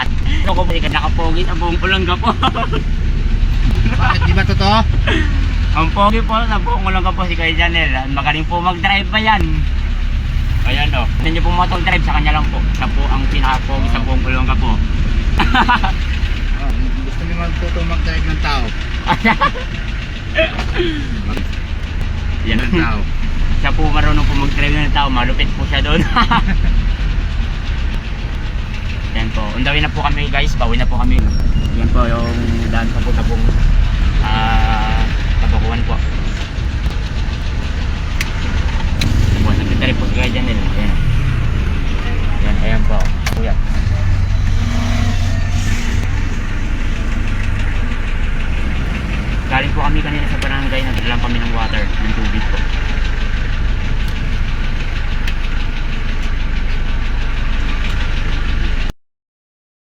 lahat. Ano ko ba nakapogi sa buong Olonga po. Bakit di ba totoo? Ang pogi po sa buong Olonga po si Kuya Janel. Magaling po mag-drive pa yan. Ayan o. Hindi niyo po mag-drive sa kanya lang po. Siya po ang pinaka-pogi sa buong Olonga po. Oh, gusto niyo mag-drive ng tao. Yan Ng tao. Siya po marunong po mag-drive ng tao. Malupit po siya doon. Yan po. Undawin na po kami guys. Bawi na po kami. Yan po yung daan sa po tabong tabakuan po. Tabakuan. Nagtitari po si Kuya Janel. Ayan. Ayan po. Kuya.